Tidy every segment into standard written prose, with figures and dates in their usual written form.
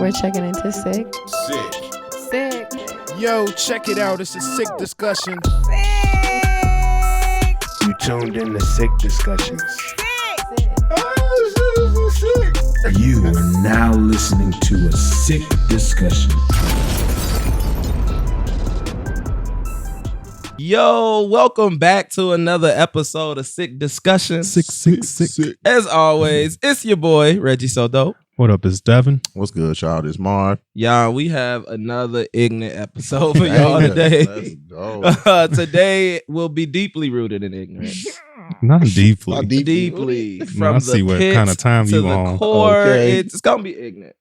We're checking into Psyck. Psyck. Yo, check it out. It's a sick discussion. You tuned in to Sick Discussions. You are now listening to a Sick Discussion. Yo, welcome back to another episode of Sick Discussions. Sick. As always, it's your boy, Reggie So Dope. What up, it's Devin. What's good, y'all? This Marv. Y'all, we have another ignorant episode for y'all today. Let's go. Today will be deeply rooted in ignorance. Not deeply. Deeply. No, From I see the what pits kind of time to you the on. core, Okay. it's gonna be ignorant.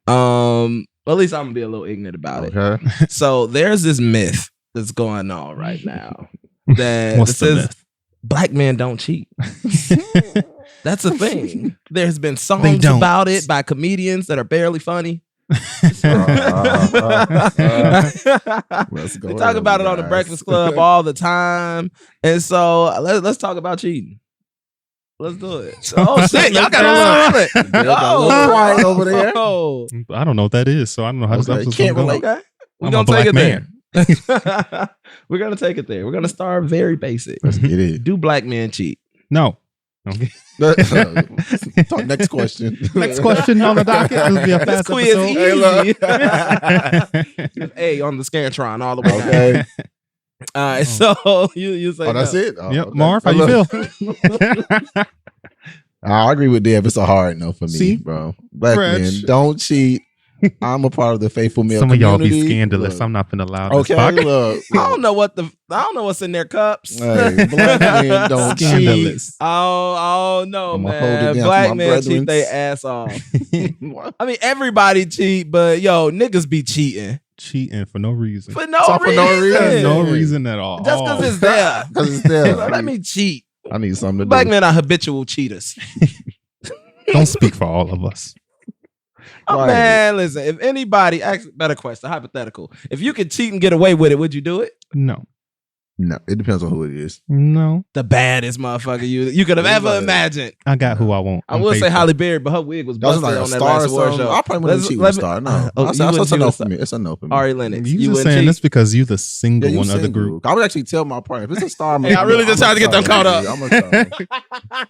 At least I'm gonna be a little ignorant about it. Okay. So there's this myth that's going on right now that What's the says myth? black men don't cheat. That's a thing. There's been They songs don't. about it by comedians that are barely funny. Let's go. They talk about it on the Breakfast Club all the time. And so let's talk about cheating. Let's do it. Oh shit, y'all got a silent. little quiet over there. Oh. I don't know what that is, so I don't know how this Okay, episode's can't going. relate. Okay. We're I'm a gonna take black it there. We're gonna take it there. We're gonna start very basic. Let's get it. Do black men cheat? No. Okay. Next question. Next question on the docket. This will be a This fast quiz episode. easy. A on the Scantron all the way down. Okay. All right, so you say Oh, that's no. it? Oh, Yep, okay. Marv, how you feel? I agree with Dev. It's a hard no for me, See? bro. Black Fresh. men don't cheat. I'm a part of the faithful male Some of y'all be community. scandalous. Look. I'm not finna allow this. Okay, Podcast. look. I don't know what's in their cups. Hey, black men don't cheat. Scandalous. Oh no, I'ma hold it man. down Black for my men cheat brethren. their ass off. I mean, everybody cheat, but yo, niggas be cheating Cheating for no reason. for no So for reason. no reason. No reason at all. Just because it's there. Because it's there. Let me cheat. I need something to Black do. men are habitual cheaters. Don't speak for all of us. Oh, Right. man, listen. If anybody, actually, better question, hypothetical. If you could cheat and get away with it, would you do it? No. No, it depends on who it is. No. The baddest motherfucker you could have ever Anybody. imagined. I got who I want. I I'm would say faithful. Halle Berry, but her wig was That was busted like a on that star or last award something. show. I probably wouldn't cheat with a star. No. Oh, That's you a wouldn't no cheat with for me. It's a no for me. Ari Lennox. You just wouldn't saying cheat? this because you the single Yeah, you one of the single. group. I would actually tell my partner if it's a star. Hey, I really just tried to get them caught up. I'm gonna tell him.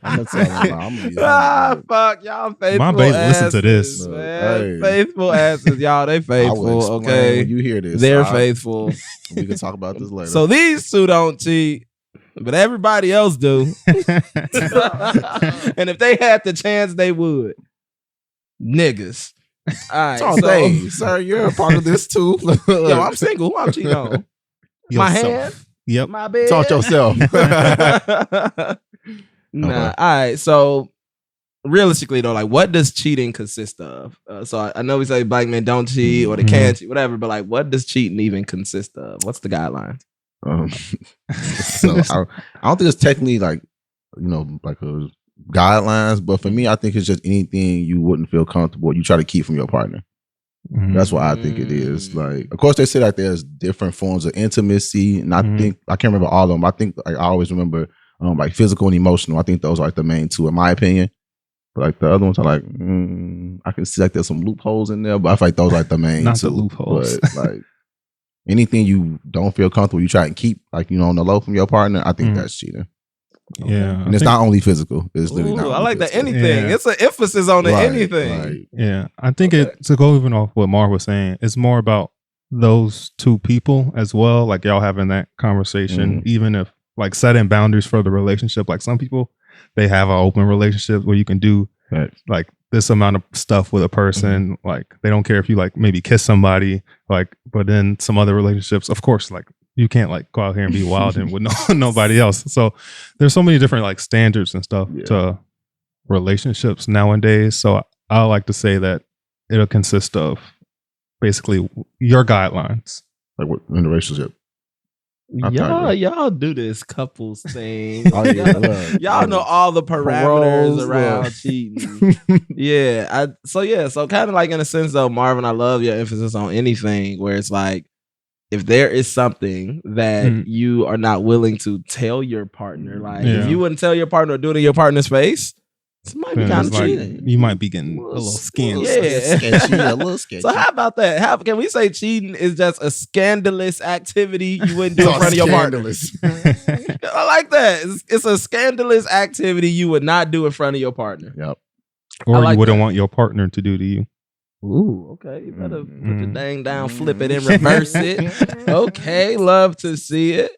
I'm gonna tell him. I'm gonna be Fuck, y'all faithful My baby listen asses, to this. man. Hey. Faithful asses, y'all. They I will faithful, explain okay? when you hear this. They're I- faithful. We can talk about this later. So these two don't cheat, but everybody else do. And if they had the chance, they would. Niggas. All right, Talk so they. Sir, you're a part of this too. yo, I'm single. Who I'm cheating on? My Yourself. hand, Yep. my bed. Talk yourself. Nah. Okay. All right. So realistically, though, like, what does cheating consist of? So I know we say black men don't cheat or they can't cheat, whatever. But like, what does cheating even consist of? What's the guidelines? So I don't think it's technically like, like a guidelines, but for me, I think it's just anything you wouldn't feel comfortable you try to keep from your partner. Mhm. That's what I think it is. Like, of course, they say that there's different forms of intimacy, and I think I can't remember all of them. I think like I always remember like physical and emotional. I think those are like the main two, in my opinion. But like the other ones are like, I can see like there's some loopholes in there, but I feel like those are like the main Not two. the loopholes. But like anything you don't feel comfortable, you try and keep like on the low from your partner. I think that's cheating. Yeah. And it's not only physical. It's literally not. Ooh, I only like that physical. anything. Yeah. It's an emphasis on the Right, anything. right. Yeah. I think to go even off what Marv was saying, it's more about those two people as well. Like y'all having that conversation, even if like setting boundaries for the relationship. Like some people, they have an open relationship where you can do like this amount of stuff with a person. Like they don't care if you like maybe kiss somebody, like, but then some other relationships, of course, like you can't like go out here and be wild and with nobody else. So there's so many different like standards and stuff to relationships nowadays. So I like to say that it'll consist of basically your guidelines. Like what in the relationship. Y'all do this couples thing. Oh, yeah, look. Y'all know all the parameters Paroles, around look. cheating. So kind of like in a sense though, Marvin, I love your emphasis on anything where it's like, if there is something that you are not willing to tell your partner, like if you wouldn't tell your partner or do it in your partner's face, It might be Then kind it's of like, cheating. you might be getting a little scandalous. Yeah. Sketchy, a little sketchy. So how about that? How can we say cheating is just a scandalous activity you wouldn't do in front of your partner? I like that. It's a scandalous activity you would not do in front of your partner. Yep. Or like you wouldn't that. want your partner to do to you. Ooh, okay. You better put your Mm. dang down, flip it, and reverse it. Okay, love to see it.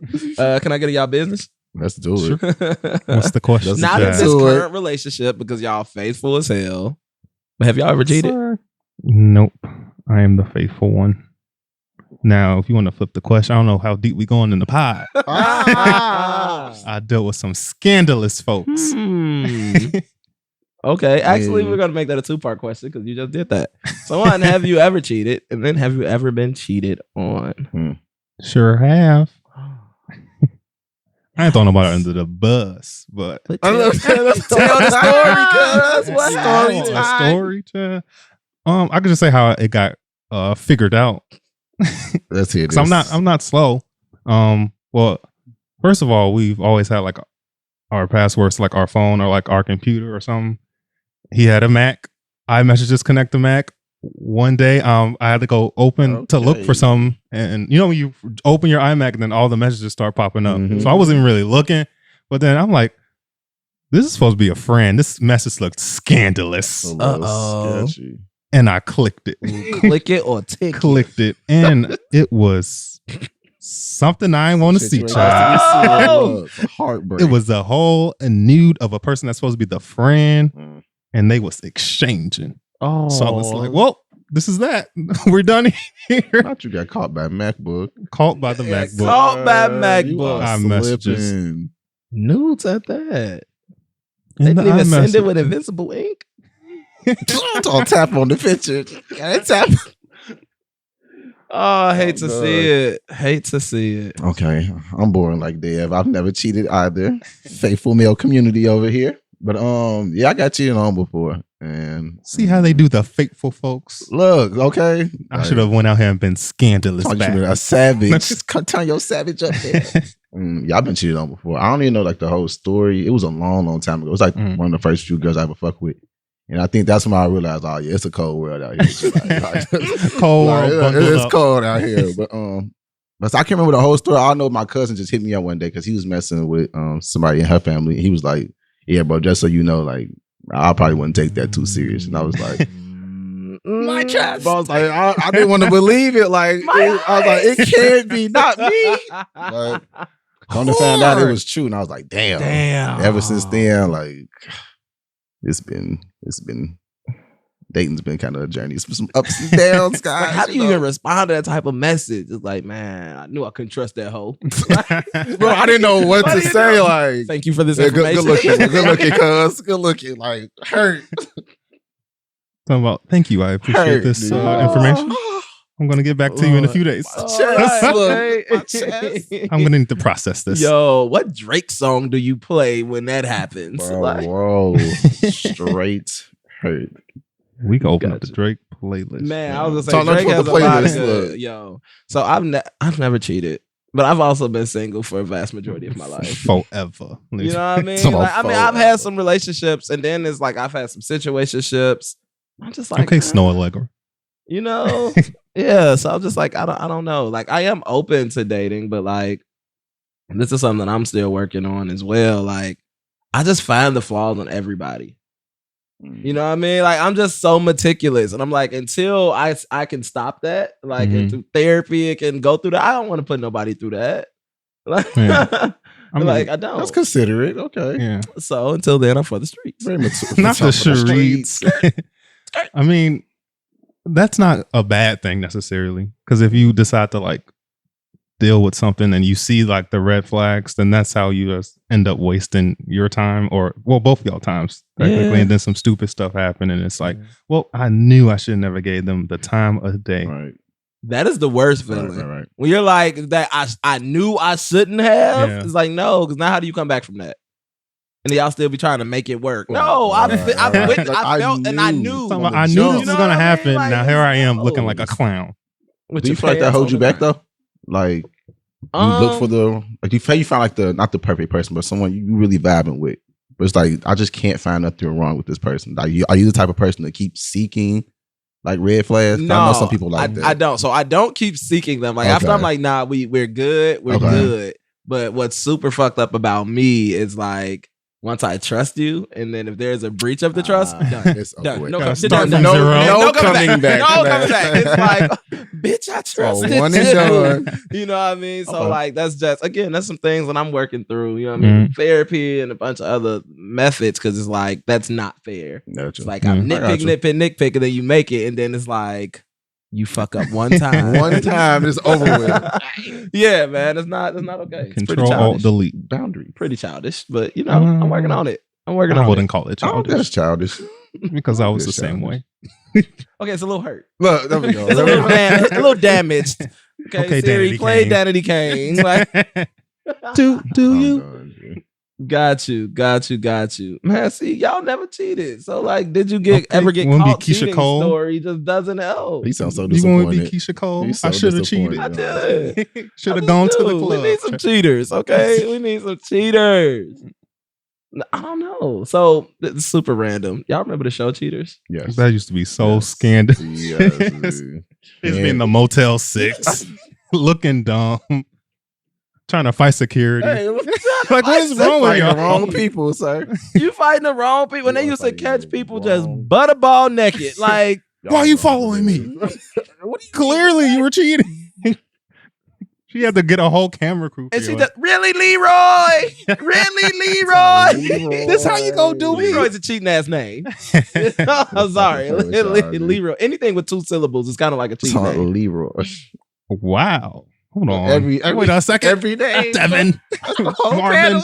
Can I get y'all business? Let's do it. What's the question? Not in Jazz? this Do it. current relationship because y'all faithful as hell. But have y'all ever cheated? Nope. I am the faithful one. Now, if you want to flip the question, I don't know how deep we going in the pod. I dealt with some scandalous folks. Okay, actually, Yeah. we're gonna make that a 2-part question because you just did that. So, one, have you ever cheated, and then have you ever been cheated on? Sure have. I ain't throwing nobody under the bus, but Tell the story, cuz. What story A time? story time. I could just say how it got figured out. Let's hear this. So I'm not slow. Well, first of all, we've always had like our passwords, to, like our phone or like our computer or something. He had a Mac. iMessages connect to Mac. One day, I had to go open to look for something, and you know when you open your iMac and then all the messages start popping up. Mhm. So I wasn't even really looking, but then I'm like, this is supposed to be a friend. This message looked scandalous, A little Uh-oh. sketchy. and I clicked it. Click it or tick it. Clicked it, and it was something I ain't want to see, Situation child. has to be Oh! serious. Heartbreak. It was a whole nude of a person that's supposed to be the friend, Mm. and they was exchanging. Oh, So I was like, well, this is that. We're done here. Not you got caught by MacBook. Caught by the Yeah, MacBook. caught by You MacBook. are iMessages. slipping. nudes at that. In They the didn't even send it iMessage. with invisible ink. Don't tap on the picture. Gotta tap. Oh, I hate Oh, to God. see it. Hate to see it. Okay, I'm boring like Dev. I've never cheated either. Faithful male community over here. But yeah, I got cheated on before. And See how they do the faithful folks? look, okay. I should have went out here and been scandalous Thought you back. were a savage. Turn your savage up there. Yeah, I've been cheated on before. I don't even know like the whole story. It was a long, long time ago. It was like one of the first few girls I ever fucked with. And I think that's when I realized, oh yeah, it's a cold world out here. Cold, Like, bundled it's up. cold out here. But I can't remember the whole story. I know my cousin just hit me up one day because he was messing with somebody in her family. He was like, "Yeah, bro, just so you know, like I probably wouldn't take that too serious." And I was like, My trust. bro, I was like, I didn't want to believe it. Like, I was like, it can't be, not me. Like, come to find out it was true, and I was like, damn. Damn. Ever since then, like, it's been dating's been kind of a journey. It's been some ups and downs, guys. Like, how do you know? even respond to that type of message? It's like, man, I knew I couldn't trust that hoe. Bro, I didn't know what What to do you say. do? Like, Thank you for this yeah, information. good looking, cuz. Good looking, like, hurt. Talking about, thank you. I appreciate Hurt, this dude. information. I'm going to get back to you in a few days. My chest, look, my chest. I'm going to need to process this. Yo, what Drake song do you play when that happens? Like, Bro, straight hurt. We can open up the Gotcha. Drake playlist. man, I was So gonna say let's Drake put has the a lot of playlist, good. look. Yo, so I've never cheated, but I've also been single for a vast majority of my life. Forever. You know what I mean? So Like, I've forever. had some relationships, and then it's like I've had some situationships. I'm just like, Okay, Snow Allegra. you know, yeah. So I'm just like, I don't know. Like, I am open to dating, but like, this is something that I'm still working on as well. Like, I just find the flaws in everybody. You know what I mean? Like, I'm just so meticulous, and I'm like, until I can stop that, like, Mhm. and through therapy, it can go through that. I don't want to put nobody through that. Like, Yeah. I mean, like I don't. That's considerate. Okay. Yeah. So until then, I'm for the streets. Very mature. Not the Top of charades. I mean, that's not a bad thing necessarily. Because if you decide to like deal with something and you see like the red flags, then that's how you just end up wasting your time, or well, both of y'all times technically. Yeah. And then some stupid stuff happened, and it's like, well, I knew I should never gave them the time of day. Right. That is the worst Right, feeling. right, right. When you're like that, I knew I shouldn't have. Yeah. It's like, no, because now how do you come back from that? And then y'all still be trying to make it work. No, Right, I right. Like, I felt and I knew. knew. From I the knew jump. this You was know gonna what I mean? happen. Like, now here I am looking no. like a clown. With Do you your feel like that pants holds you on the back though? Like you look for the like you find like the not the perfect person, but someone you really vibing with. But it's like I just can't find nothing wrong with this person. Like, are you the type of person to keep seeking like red flags? No, I know some people like that. I don't. So I don't keep seeking them. Like after I'm like, nah, we're good. We're good. But what's super fucked up about me is like once I trust you, and then if there's a breach of the trust, done. It's Done. over. No with. coming back. No coming back. It's like, bitch, I trusted one and you. done. You know what I mean? So like that's just again, that's some things that I'm working through. You know what I mean? Therapy and a bunch of other methods because it's like that's not fair. It's like I'm nitpick, and then you make it, and then it's like you fuck up one time. One time it's over with. Yeah, man, it's not okay. Control Alt Delete boundary. Pretty childish, but you know, I'm working on it. I wouldn't call it childish. That's childish because I was the same way. Okay, it's a little hurt. Look, there we go. It's a little damaged. Okay, Siri, play Danity Kane. Like, do you? Got you. Man, see, y'all never cheated. So, like, did you ever get caught cheating? Cole? Story just doesn't help. He sounds so You disappointed. want to be Keisha Cole? So I should have cheated. I did. Should have gone to the club. We need some cheaters, okay? We need some cheaters. I don't know. So, it's super random. Y'all remember the show Cheaters? Yes. That used to be so scandalous. Yes. It's been the Motel 6, looking dumb, trying to fight security. Hey, like, what is wrong with y'all? Wrong people, sir. You fighting the wrong people. When they used to catch people just butterball naked. Like, why are you following me? Clearly, you were cheating. She had to get a whole camera crew. And she just, really, Leroy? Really, Leroy? This how you gonna do it? Leroy's a cheating ass name. I'm sorry. Leroy. Anything with 2 syllables is kind of like a cheating name. Leroy. Wow. Hold on. Wait a second. Every day. Devin. Marvin.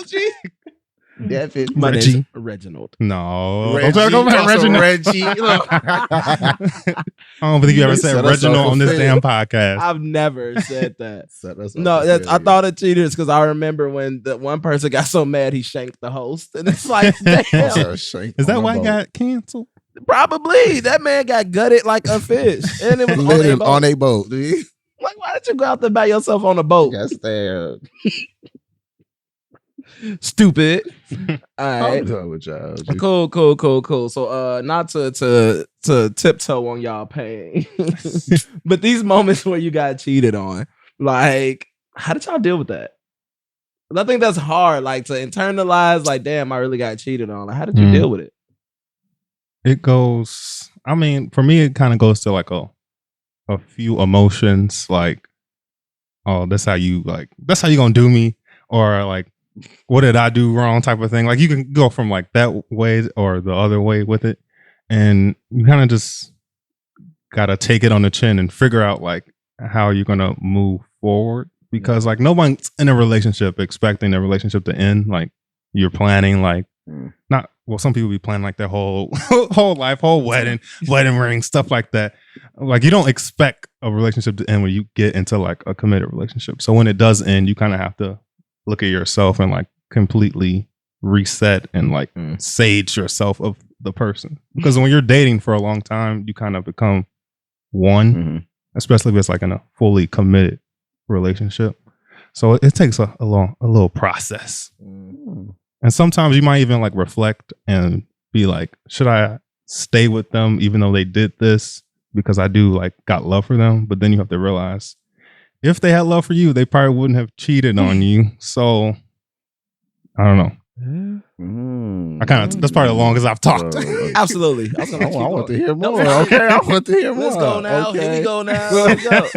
Devin. My name's Reginald. No. Reggie. Don't talk about Reginald. Reggie. I don't think you ever said Reginald on this damn podcast. I've never said that. No, I thought of cheaters because I remember when the one person got so mad he shanked the host. And it's like, damn. Is that why he got canceled? Probably. That man got gutted like a fish. And it was on a boat, dude. Like, why did you go out there by yourself on a boat? Got stabbed. Stupid. All right. I'm done with y'all. Cool. So not to tiptoe on y'all pain. But these moments where you got cheated on, like, how did y'all deal with that? I think that's hard, like to internalize, like, damn, I really got cheated on. Like, how did you deal with it? It goes, I mean, for me, it kind of goes to like a few emotions, like, oh, that's how you gonna do me, or like, what did I do wrong type of thing. Like, you can go from like that way or the other way with it, and you kind of just gotta take it on the chin and figure out like how you're gonna move forward, because like no one's in a relationship expecting the relationship to end. Like, you're planning like not, well, some people be planning like their whole life, whole wedding ring, stuff like that. Like, you don't expect a relationship to end when you get into like a committed relationship. So when it does end, you kind of have to look at yourself and like completely reset and like sage yourself of the person. Because when you're dating for a long time, you kind of become one, especially if it's like in a fully committed relationship. So it takes a little process. And sometimes you might even like reflect and be like, should I stay with them even though they did this? Because I do like got love for them. But then you have to realize, if they had love for you, they probably wouldn't have cheated on you. So I don't know. That's probably the longest I've talked. Absolutely. I want to hear more. Okay, I want to hear more. Let's go now. Okay. Here we go now. Let's go.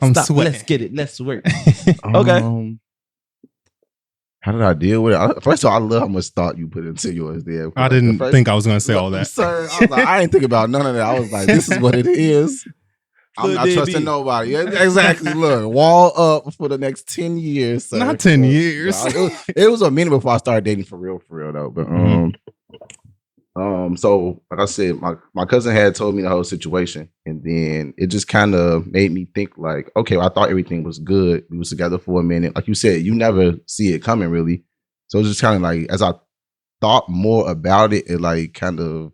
I'm Stop. sweating. Let's get it. Let's work. Okay. How did I deal with it? First of all, I love how much thought you put into yours there. I didn't think I was going to say all that. Sir, I was like, I didn't think about none of that. I was like, this is what it is. I'm not trusting nobody. Exactly. Look, wall up for the next 10 years. Sir. Not 10 years. It was a minute before I started dating for real though. But so like I said, my cousin had told me the whole situation, and then it just kind of made me think like, okay, well, I thought everything was good. We was together for a minute. Like you said, you never see it coming really. So it was just kind of like, as I thought more about it, it like kind of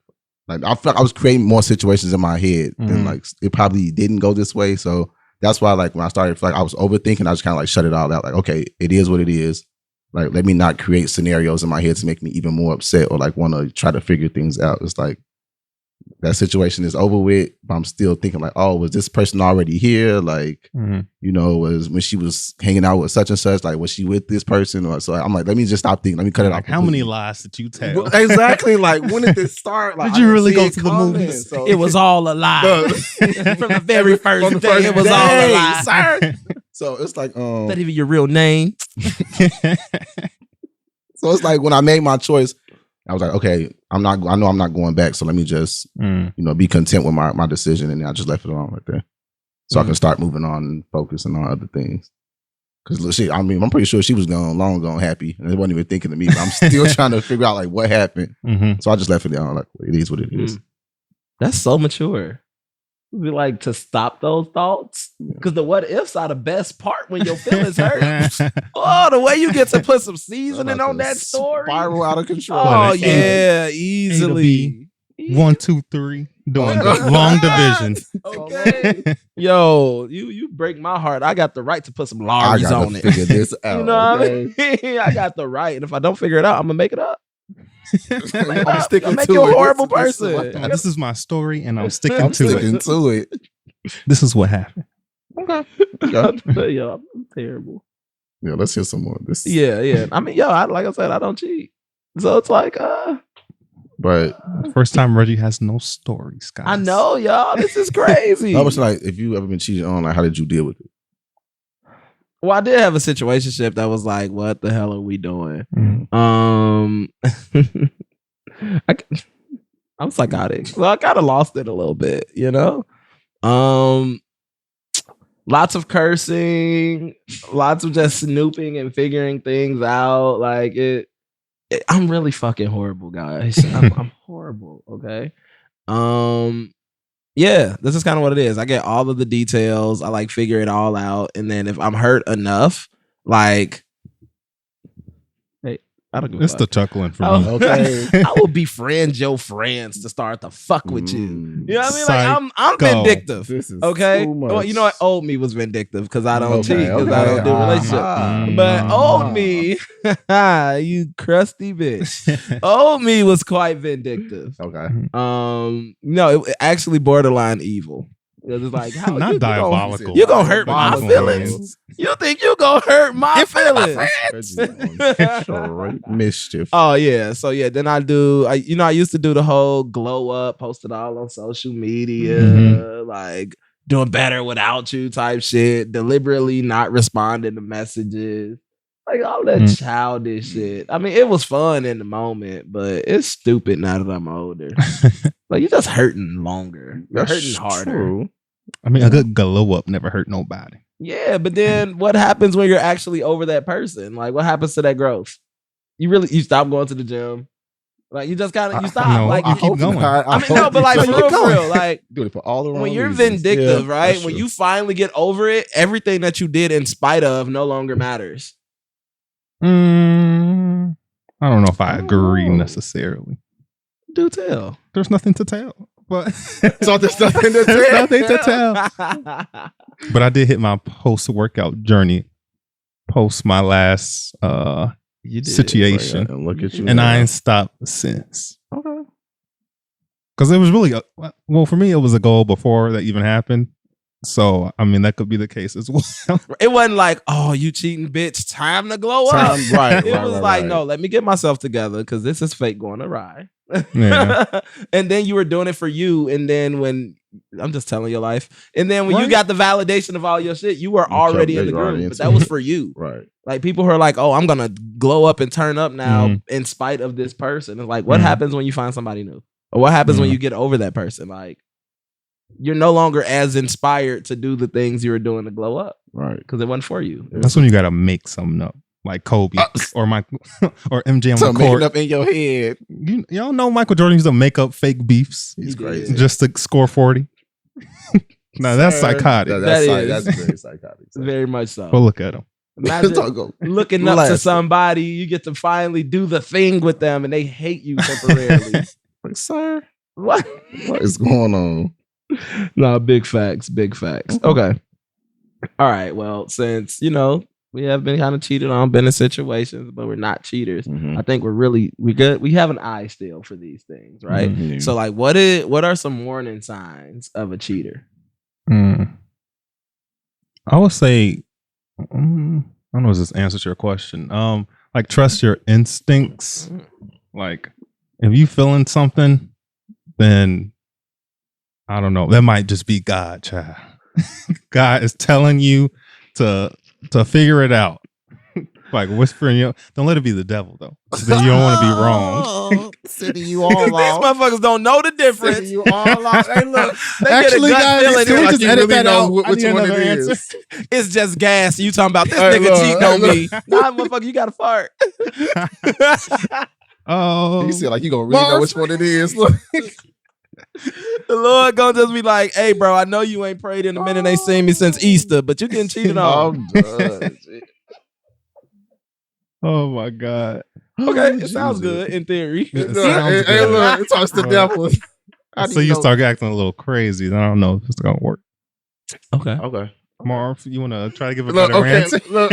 like, I felt like I was creating more situations in my head and like it probably didn't go this way. So that's why like when I started, like I was overthinking, I just kind of like shut it all out. Like, okay, it is what it is. like let me not create scenarios in my head to make me even more upset or like want to try to figure things out. It's like that situation is over with, but I'm still thinking like, oh, was this person already here? Like, you know, was when she was hanging out with such and such, like was she with this person? Or so I'm like, let me just stop thinking. Let me cut it off. How many lies did you tell? Exactly. Like when did this start? Like, did you really go to the movies? So, it was all a lie. From the very first day, it was all a lie. Sir. So it's like, not even your real name. So it's like when I made my choice, I was like, okay, I know I'm not going back. So let me just, you know, be content with my decision. And I just left it alone right there. So I can start moving on and focusing on other things. Cause shit, I mean, I'm pretty sure she was long gone happy. And it wasn't even thinking of me, but I'm still trying to figure out like what happened. So I just left it down. Like, it is what it is. That's so mature. We like to stop those thoughts because the what ifs are the best part when your feelings hurt. Oh, the way you get to put some seasoning on that story. Spiral out of control. Oh, yeah, easily. 1, 2, 3, doing long division. Okay. Yo, you break my heart. I got the right to put some Larry's on it. Figure this out. You know what I mean? I got the right. And if I don't figure it out, I'm going to make it up. I'm sticking make to you it. a horrible person. This is my story, and I'm sticking to it. This is what happened. Okay. Yo, I'm terrible. Yeah, let's hear some more of this. Yeah. I mean, yo, like I said, I don't cheat. So it's like, but first time Reggie has no stories, guys. I know, y'all. This is crazy. I was like, if you ever been cheated on, like, how did you deal with it? Well, I did have a situationship that was like, what the hell are we doing? I'm psychotic. So I kind of lost it a little bit, you know? Lots of cursing, lots of just snooping and figuring things out. Like I'm really fucking horrible, guys. I'm horrible, okay? Yeah, this is kind of what it is. I get all of the details. I like figure it all out. And then if I'm hurt enough, like, hey, I don't give a It's fuck. the chuckling for me. Okay. I will befriend your friends to start to fuck with you. You know what I mean? Like I'm vindictive. This is Okay. too much. Well, you know what? Old me was vindictive because I don't cheat, because I don't do relationship. relationship. But old me, you crusty bitch. Old me was quite vindictive. Okay. No, it actually borderline evil. It was like, how Not diabolical. You gonna hurt my Diabolical. feelings? You think you gonna hurt my feelings? Straight mischief. Oh yeah, so yeah. Then I used to do the whole glow up, post it all on social media, like doing better without you type shit. Deliberately not responding to messages, like all that childish shit. I mean, it was fun in the moment, but it's stupid now that I'm older. Like you're just hurting longer, you're hurting harder. True. I mean, a good glow up never hurt nobody. Yeah, but then what happens when you're actually over that person? Like, what happens to that growth? You stop going to the gym. Like, you just kind of, you stop. No, like, you keep going. I mean, no, but like, for real, like, do it for all the wrong when you're reasons. vindictive, Yeah, right? that's When true. you finally get over it, everything that you did in spite of no longer matters. I don't know if I agree Oh. necessarily. Do tell. There's nothing to tell. But So there's nothing to There's tell. nothing to tell. But I did hit my post-workout journey post my last You did. situation. And look at you. And now. I ain't stopped since. Okay. Because it was really, well, for me, it was a goal before that even happened. So, I mean, that could be the case as well. It wasn't like, oh, you cheating bitch, time to glow up. Right. It was like, no, let me get myself together because this is fake going awry. Yeah. And then you were doing it for you. And then when I'm just telling your life, and then when you got the validation of all your shit, you were already in the group. But that was for you. Right. Like people who are like, oh, I'm gonna glow up and turn up now in spite of this person. It's like, what happens when you find somebody new? Or what happens when you get over that person? Like, you're no longer as inspired to do the things you were doing to glow up. Right. Because it wasn't for you. That's when you got to make something up. Like Kobe or Michael or MJ on So the make court. it up in your head. Y'all know Michael Jordan used to make up fake beefs He's He crazy. did. just to score 40. Now that's psychotic. That's That is. very psychotic. Very much so. Go look at him. Imagine Don't go. looking up to Last. somebody, you get to finally do the thing with them and they hate you temporarily. Like, sir, What? what is going on? No, big facts, big facts. Okay. All right. Well, since, We have been kind of cheated on, been in situations, but we're not cheaters. Mhm. I think we good. We have an eye still for these things, right? Mhm. So like, what are some warning signs of a cheater? I would say, I don't know if this answers your question. Like trust your instincts. Like if you feeling something, then I don't know. That might just be God, child. God is telling you to figure it out. Like whispering, don't let it be the devil though. Then you don't want to be wrong. Sitting you all These motherfuckers don't know the difference. Sitting you all out. Hey, look. They Actually, get a gut guys, feeling. can we Like just you edit really that know out? which I need one it another is. answer. it's just gas. You talking about this Hey, nigga look, cheating hey, on look. me? Nah, motherfucker, you got to fart. Oh, You said like you gonna really know Marv. which one it is. Look. The Lord gonna just be like, "Hey, bro, I know you ain't prayed in a minute. Ain't seen me since Easter, but you getting cheated on." I'm done. Oh my God. Okay, it Jesus. sounds good in theory. It Look, sounds hey, good. look, it talks to Right. devil. How do So you know? start acting a little crazy. Then I don't know if it's gonna work. Okay. Okay. Marv, you want to try to give a Look, better okay, answer? look,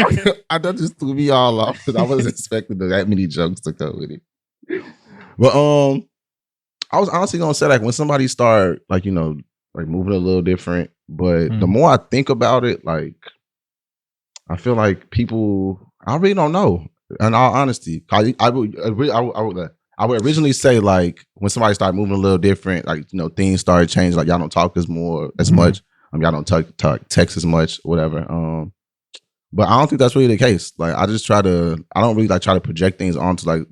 I that just threw me all off because I wasn't expecting that many jokes to go with it. But I was honestly gonna say like when somebody start like like moving a little different, but the more I think about it, like I feel like people I really don't know. In all honesty, I would originally say like when somebody started moving a little different, like things started changing, like y'all don't talk as much. Y'all don't text as much, whatever. But I don't think that's really the case. Like I don't really like try to project things onto like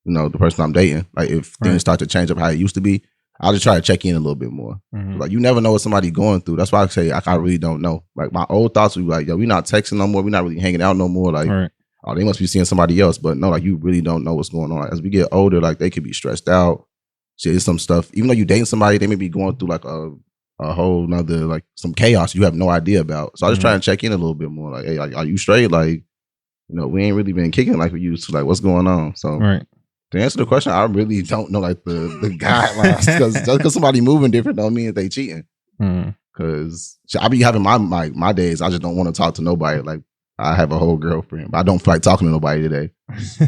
the person I'm dating. Like if things start to change up how it used to be, I'll just try to check in a little bit more. Like you never know what somebody's going through. That's why I say I really don't know. Like my old thoughts would be like, yo, we're not texting no more. We're not really hanging out no more. Like, oh, they must be seeing somebody else. But no, like you really don't know what's going on. Like, as we get older, like they could be stressed out. Shit, some stuff. Even though you dating somebody, they may be going through like a whole nother like some chaos you have no idea about. So I just try and check in a little bit more. Like, hey, are you straight? Like, we ain't really been kicking like we used to. Like, what's going on? So to answer the question, I really don't know like the guidelines because just because somebody moving different don't mean that they cheating. Because I be having my days. I just don't want to talk to nobody. Like I have a whole girlfriend, but I don't feel like talking to nobody today.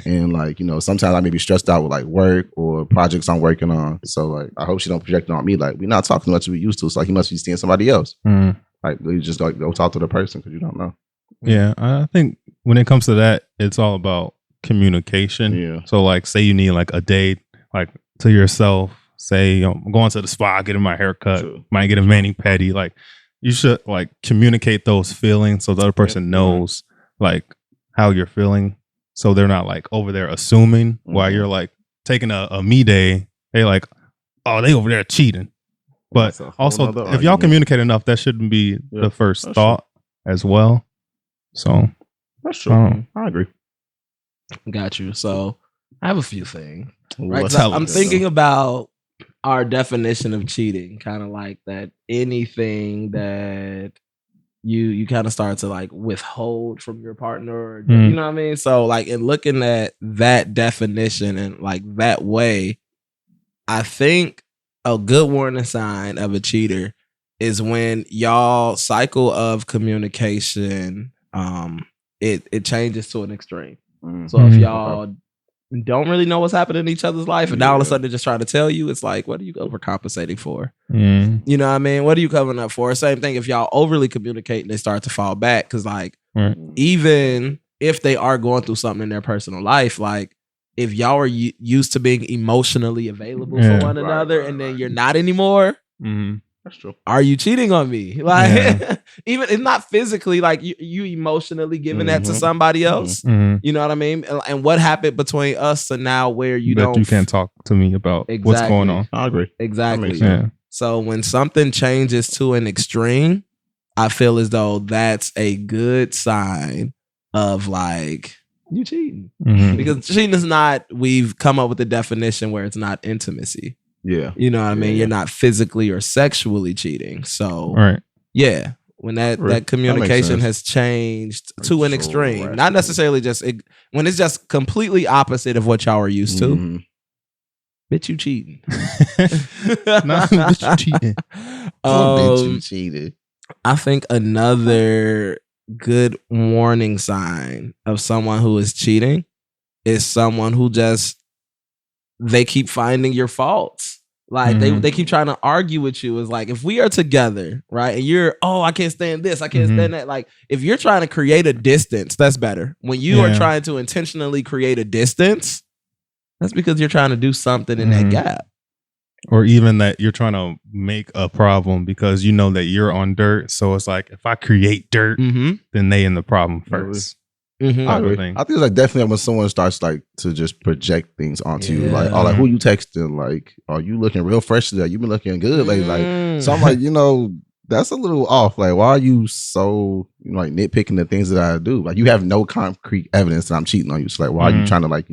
And like sometimes I may be stressed out with like work or projects I'm working on. So like I hope she don't project it on me. Like we're not talking much as we used to. So like he must be seeing somebody else. Like you just like go talk to the person because you don't know. Yeah, I think when it comes to that, it's all about communication. Yeah. So like say you need like a date like to yourself. Say I'm going to the spa, getting my hair cut, might get a mani-pedi. Like you should like communicate those feelings so the other person knows like how you're feeling. So they're not like over there assuming while you're like taking a me day. They like, oh, they over there cheating. But also if y'all communicate enough, that shouldn't be the first thought as well. So that's true. I agree. Got you. So I have a few things. Right? Tell I'm us. thinking about our definition of cheating, kind of like that anything that you kind of start to like withhold from your partner, or, you know what I mean? So like in looking at that definition and like that way, I think a good warning sign of a cheater is when y'all cycle of communication it changes to an extreme. So if y'all don't really know what's happening in each other's life, and now all of a sudden they just try to tell you, it's like, what are you overcompensating for? You know what I mean? What are you covering up for? Same thing if y'all overly communicate and they start to fall back, because like even if they are going through something in their personal life, like if y'all are used to being emotionally available for one another and then you're not anymore, that's true. Are you cheating on me? Like even it's not physically, like you emotionally giving that to somebody else. You know what I mean? And what happened between us and now where you can't talk to me about what's going on. I agree. Exactly. So when something changes to an extreme, I feel as though that's a good sign of like you cheating. Because cheating is not, we've come up with a definition where it's not intimacy. Yeah. You know what I mean? You're not physically or sexually cheating. So yeah, when that communication has changed to an extreme, not necessarily just when it's just completely opposite of what y'all are used to. Bitch, you cheating. Bitch, you cheating. Bitch, you cheated. I think another good warning sign of someone who is cheating is someone who just they keep finding your faults. Like they keep trying to argue with you. It's like if we are together, right? And you're, I can't stand this, I can't stand that. Like if you're trying to create a distance, that's better. When you are trying to intentionally create a distance, that's because you're trying to do something in that gap. Or even that you're trying to make a problem because you know that you're on dirt. So it's like if I create dirt, then they in the problem first. I agree. I think it's like definitely when someone starts like to just project things onto you, like, oh, like who you texting, like, are you looking real fresh today? You've been looking good lately, like. So I'm like, that's a little off. Like, why are you so like nitpicking the things that I do? Like, you have no concrete evidence that I'm cheating on you. So like, why are you trying to like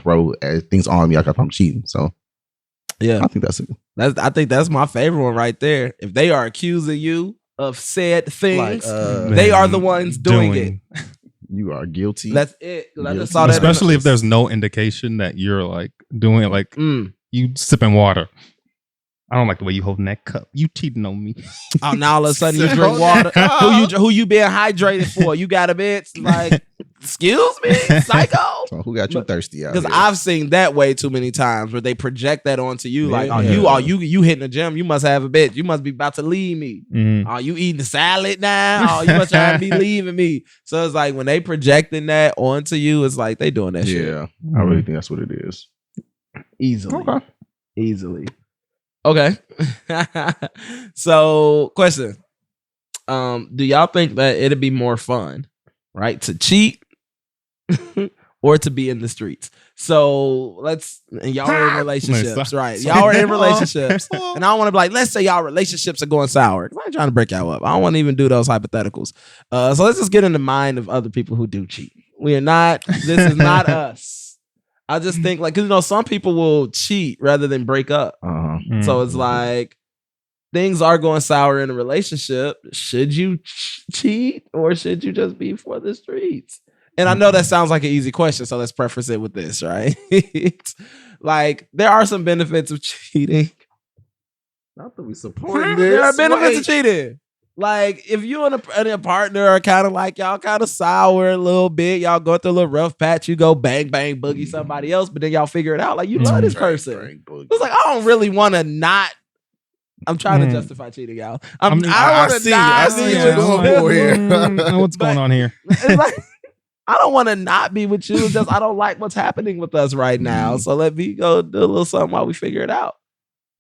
throw things on me like if I'm cheating? So yeah, I think I think that's my favorite one right there. If they are accusing you of said things, they are the ones doing it. You are guilty. That's it. I just saw that. Especially if there's no indication that you're like doing it, like you sipping water. I don't like the way you holding that cup. You cheating on me. Oh, now all of a sudden you drink water. Who you being hydrated for? You got a bitch like, excuse me, psycho. So who got you thirsty out? Because here? I've seen that way too many times where they project that onto you. Like, you hitting the gym? You must have a bitch. You must be about to leave me. Are you eating salad now? Oh, you must try to be leaving me. So it's like when they projecting that onto you, it's like they doing that shit. Yeah, I really think that's what it is. Easily. Okay. So, question. Do y'all think that it'd be more fun, right, to cheat or to be in the streets? So and y'all are in relationships, right? Y'all are in relationships. And I don't want to be like, let's say y'all relationships are going sour. I ain't trying to break y'all up. I don't want to even do those hypotheticals. So let's just get in the mind of other people who do cheat. This is not us. I just think like, cause some people will cheat rather than break up. So it's like things are going sour in a relationship. Should you cheat or should you just be for the streets? And I know that sounds like an easy question, so let's preface it with this, right? Like there are some benefits of cheating. Not that we support this. There are benefits of cheating. Like if you and a partner are kind of like y'all kind of sour a little bit, y'all go through a little rough patch, you go bang bang boogie somebody else, but then y'all figure it out like you love this person. It's like I don't really want to not. I'm trying to justify cheating, y'all. I want to not be with what's going on here. It's like I don't want to not be with you. It's just I don't like what's happening with us right now. So let me go do a little something while we figure it out.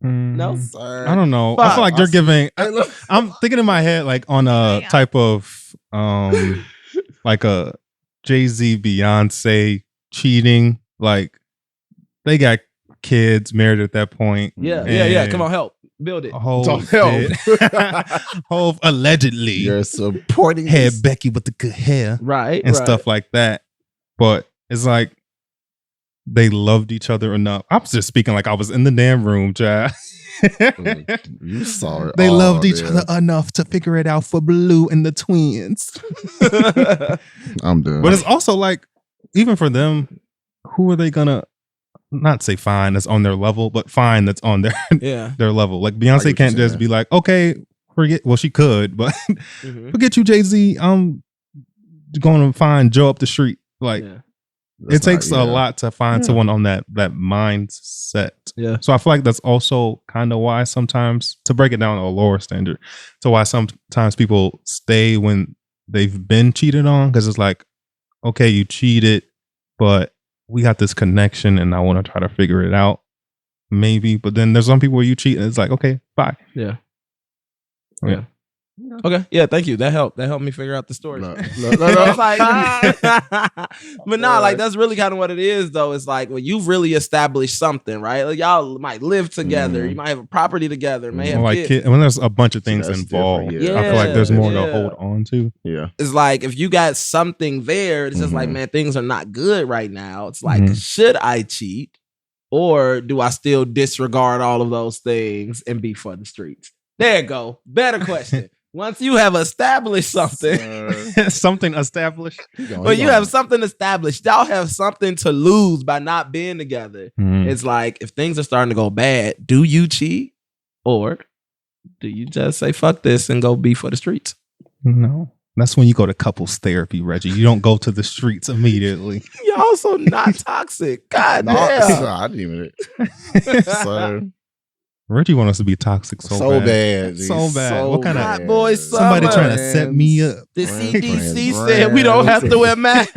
No, sir. I don't know. I feel like you're giving. I'm thinking in my head like on a type of like a Jay-Z, Beyonce cheating. Like they got kids married at that point. Yeah. Come on, help build it. Hove allegedly. You're supporting hair Becky with the good hair, right, and stuff like that. But it's like. They loved each other enough. I was just speaking like I was in the damn room, Chad. You saw it. They loved each other enough to figure it out for Blue and the twins. I'm done. But it's also like, even for them, who are they gonna not say fine that's on their level, but fine that's on their level? Like Beyonce can't just be like, okay, forget. Well, she could, but forget you, Jay-Z. I'm going to find Joe up the street. Like. It takes a lot to find someone on that mindset. Yeah. So I feel like that's also kind of why sometimes, to break it down to a lower standard, to why sometimes people stay when they've been cheated on, because it's like, okay, you cheated, but we got this connection and I want to try to figure it out, maybe. But then there's some people where you cheat and it's like, okay, bye. Yeah. Okay. Yeah. Thank you. That helped. That helped me figure out the story. No. But like that's really kind of what it is, though. It's like when you've really established something, right? Like y'all might live together. You might have a property together. May have kids. When there's a bunch of things involved, I feel like there's more to hold on to. Yeah. It's like if you got something there, it's just like, man, things are not good right now. It's like, should I cheat, or do I still disregard all of those things and be for the streets? There you go. Better question. Once you have established something, something established. Well, you have something established. Y'all have something to lose by not being together. It's like if things are starting to go bad, do you cheat or do you just say fuck this and go be for the streets? No. That's when you go to couples therapy, Reggie. You don't go to the streets immediately. You're also not toxic. God damn. I didn't even. Sir. Reggie want us to be toxic so bad. G. So bad. What kind of Hot boy somebody summer. trying to set me up? The Friends, CDC friends, said we don't have to wear masks.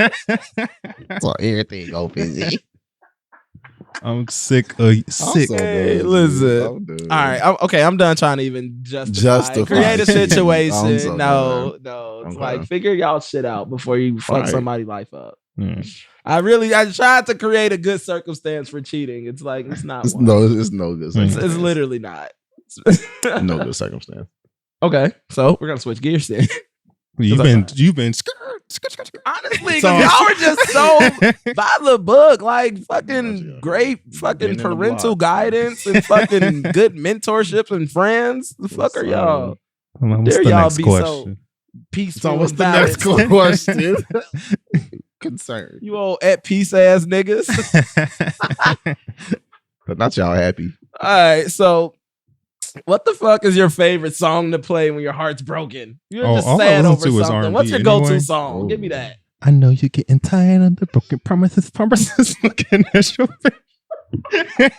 So everything open. G. I'm sick of sick. so Hey, done, listen. dude. All right, I'm done trying to even justify. Create a I'm situation. so No, it's Okay. like figure y'all shit out before you fuck Right. somebody's life up. Mm. I tried to create a good circumstance for cheating. It's like it's not. It's one. no good It's circumstance. literally not. no good circumstance. Okay, so we're gonna switch gears then. You've been Honestly, So- because y'all were just so by the book, like Yeah. fucking great Been fucking in the parental block. guidance and fucking good mentorships and friends. The fuck are y'all? What's Dare the y'all next be question? Peaceful. So what's and the next balanced. question? Concern. You old at peace ass niggas. But not y'all happy. All right, so what the fuck is your favorite song to play when your heart's broken? You're Oh, just all I sad listen over to is something. R&B What's your go-to anyway. song? Oh. Give me that. I know you're getting tired of the broken promises. Looking at your face.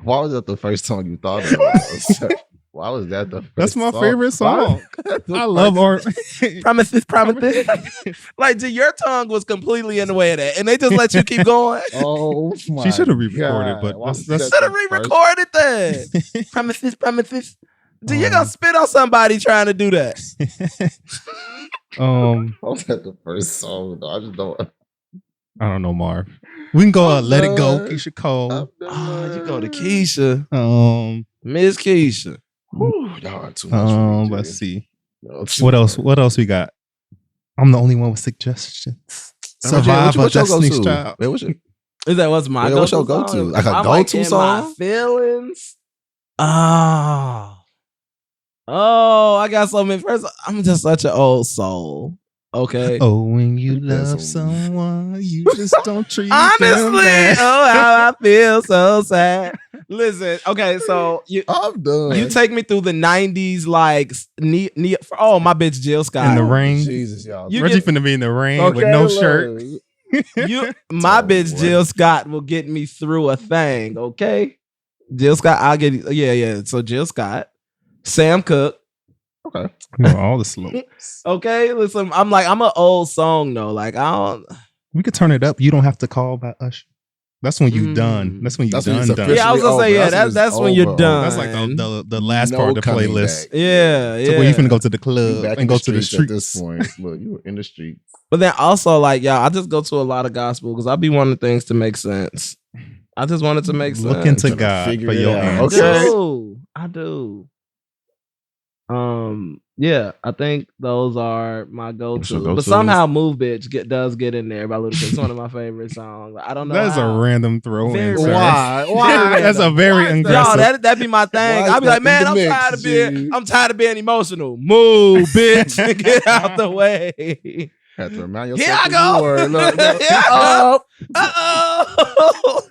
Why was that the first song you thought of? Why was that the first That's my song? favorite song. I love art. Promises. Like, your tongue was completely in the way of that, and they just let you keep going. Oh my She should have re-recorded, but Why that's- was that's- that Should have the first- re-recorded that. Promises. Dude, you're gonna spit on somebody trying to do that. Why was that the first song? Though? I just don't. I don't know, Marv. We can go I'm Let It Go, done. Keisha Cole. You go to Keisha. Miss Keisha. Whew, y'all are too much for me, Let's Jay. see. No, too What else? much. What else we got? I'm the only one with suggestions. Survivor, What's your Destiny's go-to? Child. Wait, what's My Wait, what's your go-to? Like a I'm go-to in song? My feelings. Oh, I got so many. First, I'm just such an old soul. Okay. Oh, when you That's love some- someone, you just don't treat them Honestly, bad. oh, how I feel so sad. Listen, okay, so I'm done. you take me through the 90s, like, my bitch Jill Scott. In the rain. Jesus, y'all. You Reggie get- finna be in the rain with Okay, no look. shirt. My So bitch what? Jill Scott will get me through a thing, okay? Jill Scott, I'll get yeah. So Jill Scott, Sam Cooke, Okay. You know, all the slopes. okay. Listen, I'm an old song though. Like I don't. We could turn it up. You don't have to call by Usher. That's when you done. That's when you That's when done it's done. Yeah, I was gonna say over. that's when you're over. done. That's like the last No part of the coming playlist. back. Yeah. So when you finna go to the You club back and in go the to the streets at this streets. point. Look, you were in the streets. But then also like I just go to a lot of gospel because I be wanting things to make sense. I just want it to make sense. Look into Trying to God figure for it your out. answers. Okay. I do. Yeah, I think those are my What's your go-to. go-tos? But somehow "Move Bitch" does get in there by Ludacris. It's one of my favorite songs. I don't know. That's how. a random throw in. Very sir. random. Why? That's a very Y'all, aggressive. that'd be my thing. Why is I'd be that like, man, in I'm the mix, tired of being, G? I'm tired of being emotional. Move, bitch, get out the way. Have to remind Here yourself I go. who you were. Look, look. Here I go. Uh-oh.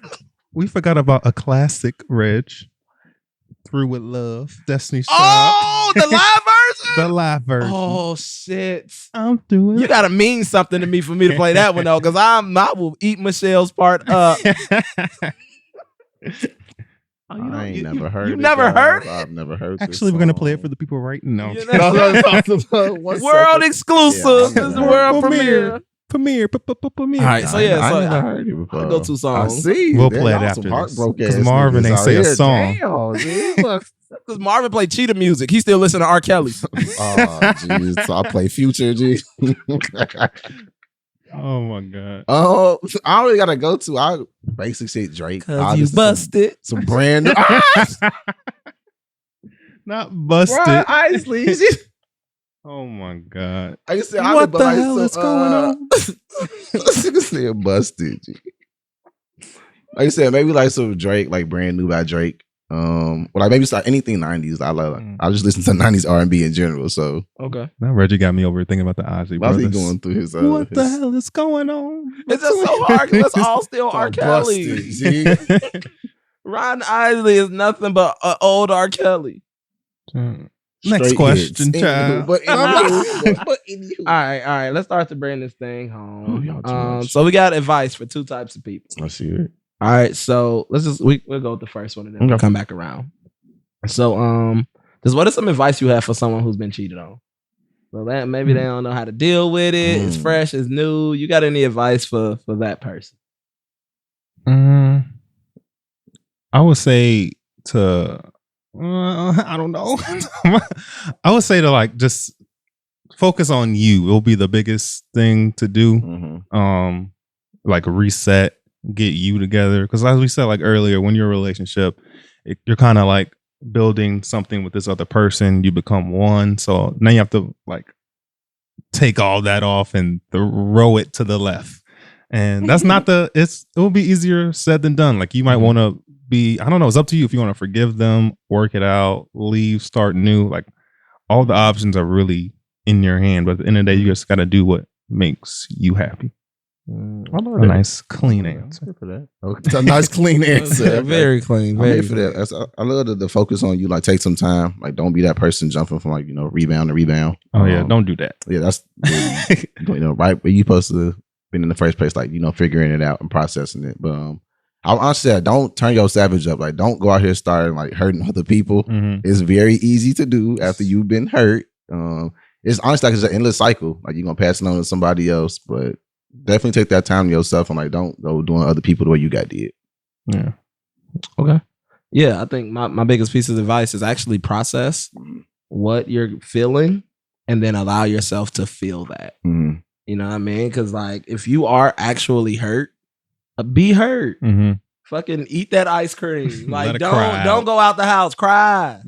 We forgot about a classic, Reg. Through with Love, Destiny's Child. Oh, the live version. The live version. Oh shit. I'm doing You gotta mean something to me for me to play that one though, because I will eat Michelle's part up. Oh, you I ain't you- never you- heard You it. never guys. heard it? I've never heard this Actually, we're gonna play it song. for the people right now. You No, know? no. World exclusive. Yeah, This is the I've world never- premiere. Premiere. All right, so yeah, I so never heard it before. I go to songs. I see. We'll Damn, play it y'all after some this. heartbroken 'Cause ass Marvin niggas ain't out say a here. song. Damn, G, look. Because Marvin played cheetah music. He still listen to R. Kelly. Oh, jeez. So I play Future, G. Oh my god. Oh, I already got to go to. I basically said Drake. Cause I you just- busted. Some brand new. Not busted. Bruh, Isley. Oh my god. I used to say, What the hell is going on? Nigga said busted. G. Like I said, maybe like some Drake, like brand new by Drake. Or like maybe it's like anything 90s. I just listen to 90s R&B in general. So Okay. Now Reggie got me over thinking about the Ozzy while he brothers. going through his What the his- hell is going on? It's just so hard because that's all still So R. Kelly. busted, G. Ron Isley is nothing but old R. Kelly. Next Straight question, hits. child. But anywho, All right. Let's start to bring this thing home. Oh, y'all too much. So we got advice for two types of people. I see it. All right, so we'll go with the first one and then we'll come back around. So what is some advice you have for someone who's been cheated on? So that maybe they don't know how to deal with it. It's fresh, it's new. You got any advice for that person? I would say to I don't know. I would say to like just focus on you. It'll be the biggest thing to do. Like reset, get you together. Because as we said like earlier, when you're in a relationship, you're kind of like building something with this other person. You become one. So now you have to like take all that off and throw it to the left. And that's not it will be easier said than done. Like you might want to I don't know, it's up to you if you want to forgive them, work it out, leave, start new. Like all the options are really in your hand. But at the end of the day, you just got to do what makes you happy. A nice clean answer for that. It's a nice clean answer. Very clean. Very for that. I love the focus on you. Like take some time. Like don't be that person jumping from like rebound to rebound. Oh yeah, don't do that. Yeah, that's right where you supposed to been in the first place. Like figuring it out and processing it. But I honestly say, don't turn your savage up. Like don't go out here starting like hurting other people. It's very easy to do after you've been hurt. It's honestly like it's an endless cycle. Like you're gonna pass it on to somebody else, but definitely take that time to yourself and like don't go doing other people the way you got did. Yeah. Okay. Yeah, I think my biggest piece of advice is actually process what you're feeling and then allow yourself to feel that. You know what I mean? Because like if you are actually hurt, be hurt. Fucking eat that ice cream. Like don't go out the house. Cry.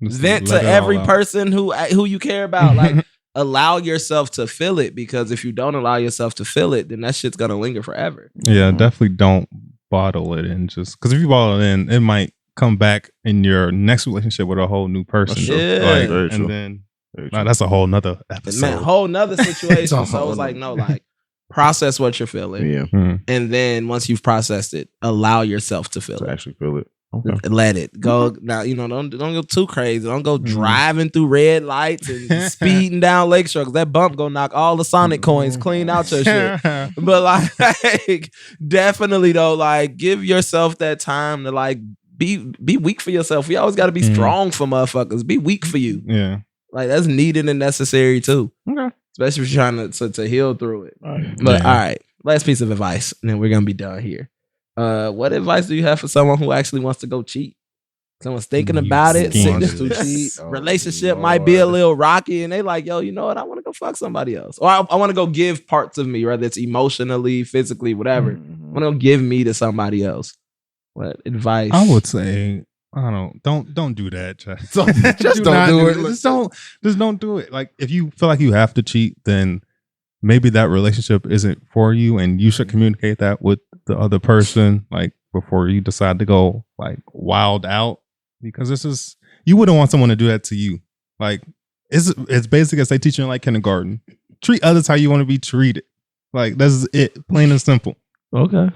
Vent to every person who you care about. Like allow yourself to feel it, because if you don't allow yourself to feel it, then that shit's gonna linger forever. Yeah, definitely don't bottle it in. Just because if you bottle it in, it might come back in your next relationship with a whole new person. Yeah, like, and then that's a whole nother episode. Man, whole nother situation. So it's like process what you're feeling. Yeah. And then once you've processed it, allow yourself to feel it. Actually feel it. Okay. Let it go. Now, don't go too crazy. Don't go driving through red lights and speeding down Lakeshore, because that bump gonna knock all the Sonic coins clean out your shit. But like definitely though, like give yourself that time to like be weak for yourself. We always got to be strong for motherfuckers. Be weak for you. Yeah. Like that's needed and necessary too. Okay. Especially if you're trying to heal through it. But all right, last piece of advice, and then we're gonna be done here. What advice do you have for someone who actually wants to go cheat? Someone's thinking about it, cheat. Relationship might be a little rocky, and they like, yo, you know what? I want to go fuck somebody else, or I want to go give parts of me, whether it's emotionally, physically, whatever. I want to go give me to somebody else. What advice? I would say, I don't do that. Just don't do it. Just don't do it. Like if you feel like you have to cheat, then maybe that relationship isn't for you, and you should communicate that with the other person, like before you decide to go like wild out, because you wouldn't want someone to do that to you. Like it's basic as they teach you in like kindergarten. Treat others how you want to be treated. Like that's it, plain and simple. Okay.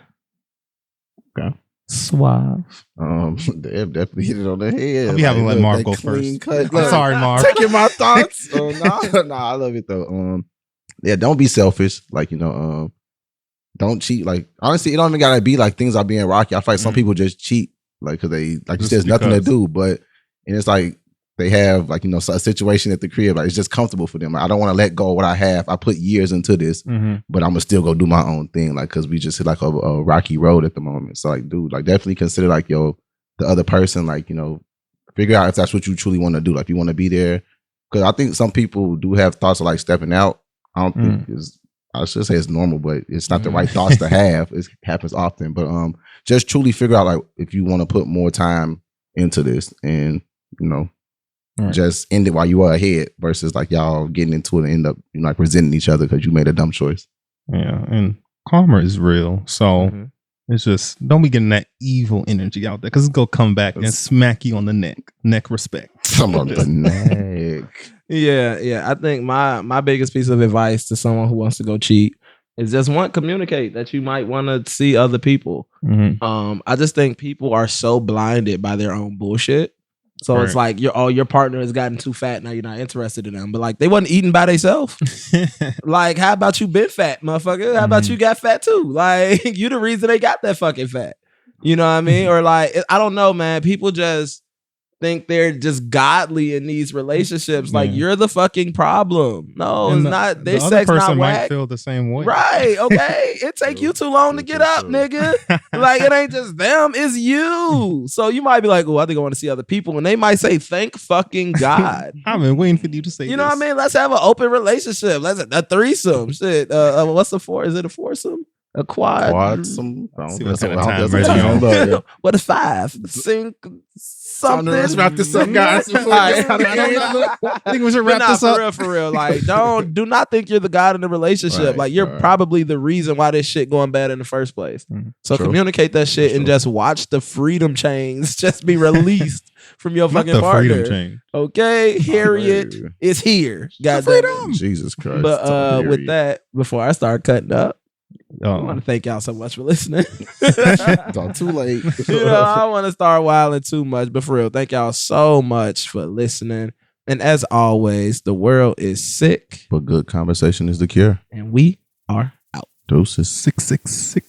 Suave. They definitely hit it on the head. I'll be having to let Marv go first. I'm sorry, Marv. Taking my thoughts. No, I love it though. Yeah, don't be selfish. Like, don't cheat. Like, honestly, it don't even gotta be like things are being rocky. I feel like some people just cheat, like, because they, like, there's nothing to do. But, and it's like they have, like, a situation at the crib. Like, it's just comfortable for them. Like, I don't want to let go of what I have. I put years into this, but I'm gonna still go do my own thing. Like, because we just hit like a rocky road at the moment. So, like, dude, like, definitely consider like the other person. Like, figure out if that's what you truly want to do. Like, if you want to be there, because I think some people do have thoughts of like stepping out. I don't think I should say it's normal, but it's not the right thoughts to have. It happens often, but just truly figure out like if you want to put more time into this, and just end it while you are ahead versus like y'all getting into it and end up like resenting each other because you made a dumb choice. Yeah, and karma is real, so it's just don't be getting that evil energy out there because it's gonna come back and smack you on the neck. Neck respect. Some on the neck. Yeah. I think my biggest piece of advice to someone who wants to go cheat is just communicate that you might want to see other people. I just think people are so blinded by their own bullshit So it's like your partner has gotten too fat. Now you're not interested in them. But like they wasn't eating by themselves. Like, how about you been fat, motherfucker? How about you got fat too? Like, you the reason they got that fucking fat. You know what I mean? Or like, I don't know, man. People just think they're just godly in these relationships. Like, you're the fucking problem. No, And it's not. They the other sex person not might whack. feel the same way. Right, okay. It take you too long to get up, nigga. Like, it ain't just them, it's you. So you might be like, oh, I think I want to see other people. And they might say, thank fucking God. I've been waiting for you to say You know what I mean? Let's have an open relationship. Let's a threesome. Shit. What's the four? Is it a foursome? A quad? Quad? See what kind of time Reggie on. What is five? Sync something. Let's wrap this up, guys. I think we should wrap this up. For real. Like, do not think you're the God in the relationship. Right, like, you're probably the reason why this shit going bad in the first place. So communicate that shit and just watch the freedom chains just be released from your Not fucking the partner. freedom chain. Okay, Harriet is here. God damn it. Jesus Christ. But with that, before I start cutting up, I Oh, want to thank y'all so much for listening. It's all too late. You know, I don't want to start wilding too much, but for real, thank y'all so much for listening. And as always, the world is sick, But good conversation is the cure. and we are out. Doses. 666.